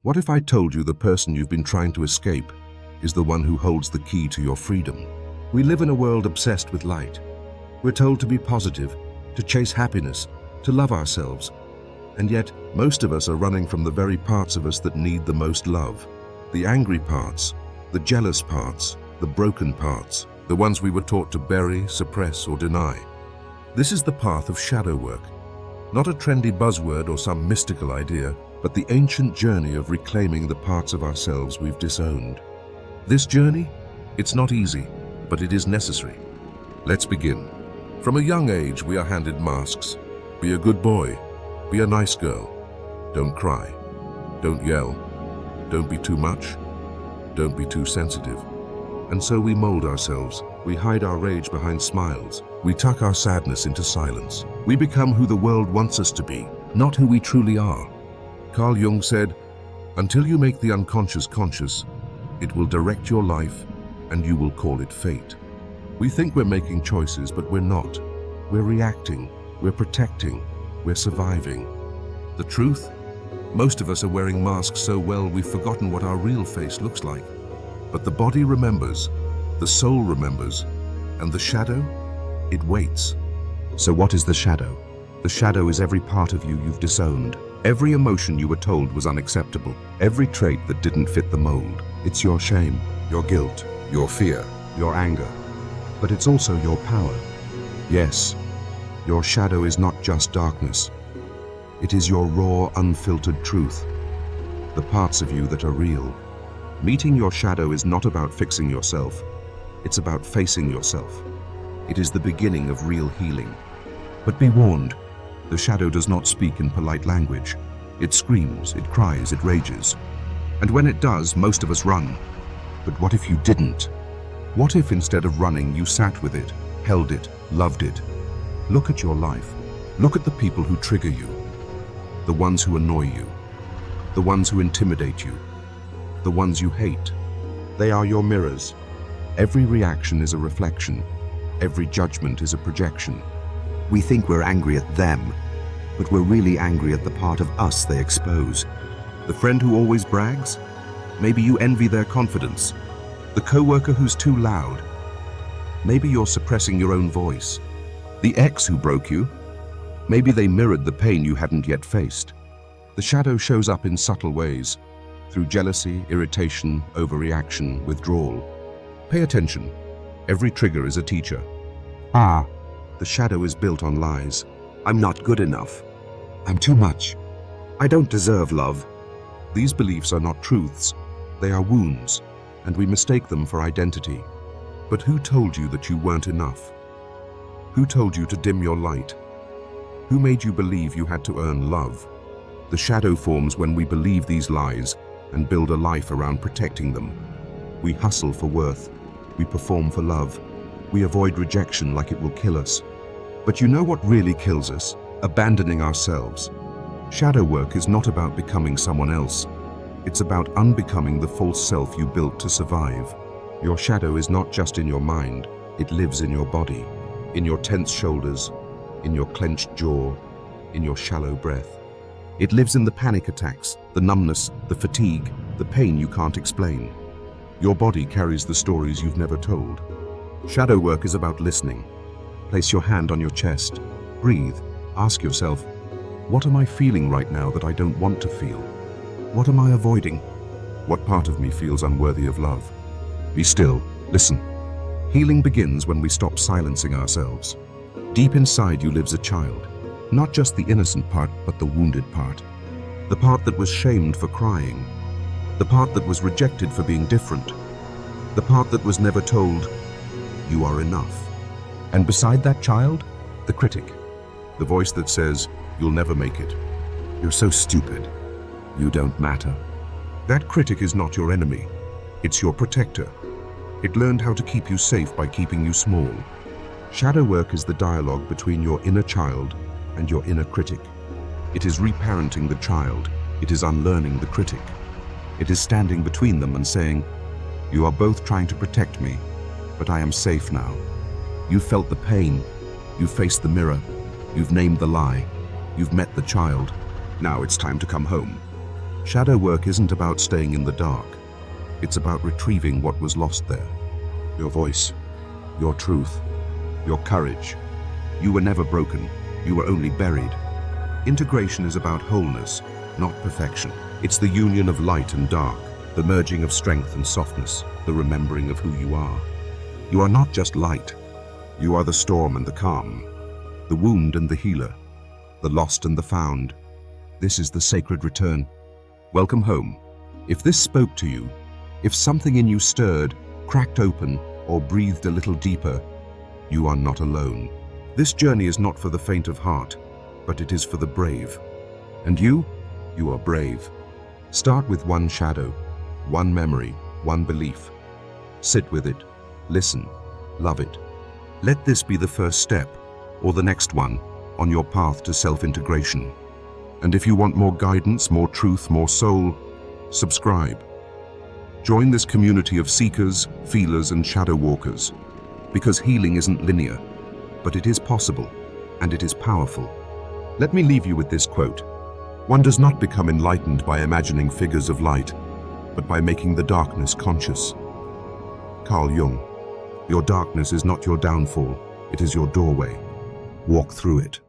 What if I told you the person you've been trying to escape is the one who holds the key to your freedom? We live in a world obsessed with light. We're told to be positive, to chase happiness, to love ourselves. And yet, most of us are running from the very parts of us that need the most love. The angry parts, the jealous parts, the broken parts, the ones we were taught to bury, suppress, or deny. This is the path of shadow work. Not a trendy buzzword or some mystical idea, but the ancient journey of reclaiming the parts of ourselves we've disowned. This journey? It's not easy, but it is necessary. Let's begin. From a young age, we are handed masks. Be a good boy. Be a nice girl. Don't cry. Don't yell. Don't be too much. Don't be too sensitive. And so we mold ourselves. We hide our rage behind smiles. We tuck our sadness into silence. We become who the world wants us to be, not who we truly are. Carl Jung said, "Until you make the unconscious conscious, it will direct your life and you will call it fate." We think we're making choices, but we're not. We're reacting, we're protecting, we're surviving. The truth? Most of us are wearing masks so well we've forgotten what our real face looks like. But the body remembers, the soul remembers, and the shadow? It waits. So what is the shadow? The shadow is every part of you you've disowned. Every emotion you were told was unacceptable. Every trait that didn't fit the mold. It's your shame, your guilt, your fear, your anger. But it's also your power. Yes, your shadow is not just darkness. It is your raw, unfiltered truth. The parts of you that are real. Meeting your shadow is not about fixing yourself. It's about facing yourself. It is the beginning of real healing. But be warned, the shadow does not speak in polite language. It screams, it cries, it rages. And when it does, most of us run. But what if you didn't? What if instead of running, you sat with it, held it, loved it? Look at your life. Look at the people who trigger you. The ones who annoy you. The ones who intimidate you. The ones you hate. They are your mirrors. Every reaction is a reflection. Every judgment is a projection. We think we're angry at them, but we're really angry at the part of us they expose. The friend who always brags? Maybe you envy their confidence. The coworker who's too loud? Maybe you're suppressing your own voice. The ex who broke you? Maybe they mirrored the pain you hadn't yet faced. The shadow shows up in subtle ways, through jealousy, irritation, overreaction, withdrawal. Pay attention. Every trigger is a teacher. The shadow is built on lies. I'm not good enough. I'm too much. I don't deserve love. These beliefs are not truths. They are wounds, and we mistake them for identity. But who told you that you weren't enough? Who told you to dim your light? Who made you believe you had to earn love? The shadow forms when we believe these lies and build a life around protecting them. We hustle for worth. We perform for love. We avoid rejection like it will kill us. But you know what really kills us? Abandoning ourselves. Shadow work is not about becoming someone else. It's about unbecoming the false self you built to survive. Your shadow is not just in your mind. It lives in your body, in your tense shoulders, in your clenched jaw, in your shallow breath. It lives in the panic attacks, the numbness, the fatigue, the pain you can't explain. Your body carries the stories you've never told. Shadow work is about listening. Place your hand on your chest. Breathe. Ask yourself, what am I feeling right now that I don't want to feel? What am I avoiding? What part of me feels unworthy of love? Be still. Listen. Healing begins when we stop silencing ourselves. Deep inside you lives a child. Not just the innocent part, but the wounded part. The part that was shamed for crying. The part that was rejected for being different. The part that was never told, you are enough. And beside that child, the critic. The voice that says, you'll never make it. You're so stupid. You don't matter. That critic is not your enemy. It's your protector. It learned how to keep you safe by keeping you small. Shadow work is the dialogue between your inner child and your inner critic. It is reparenting the child. It is unlearning the critic. It is standing between them and saying, you are both trying to protect me, but I am safe now. You've felt the pain. You've faced the mirror. You've named the lie. You've met the child. Now it's time to come home. Shadow work isn't about staying in the dark. It's about retrieving what was lost there. Your voice, your truth, your courage. You were never broken. You were only buried. Integration is about wholeness, not perfection. It's the union of light and dark, the merging of strength and softness, the remembering of who you are. You are not just light. You are the storm and the calm, the wound and the healer, the lost and the found. This is the sacred return. Welcome home. If this spoke to you, if something in you stirred, cracked open, or breathed a little deeper, you are not alone. This journey is not for the faint of heart, but it is for the brave. And you are brave. Start with one shadow, one memory, one belief. Sit with it, listen, love it. Let this be the first step, or the next one, on your path to self-integration. And if you want more guidance, more truth, more soul, subscribe. Join this community of seekers, feelers, and shadow walkers, because healing isn't linear, but it is possible, and it is powerful. Let me leave you with this quote. One does not become enlightened by imagining figures of light, but by making the darkness conscious. Carl Jung. Your darkness is not your downfall, it is your doorway. Walk through it.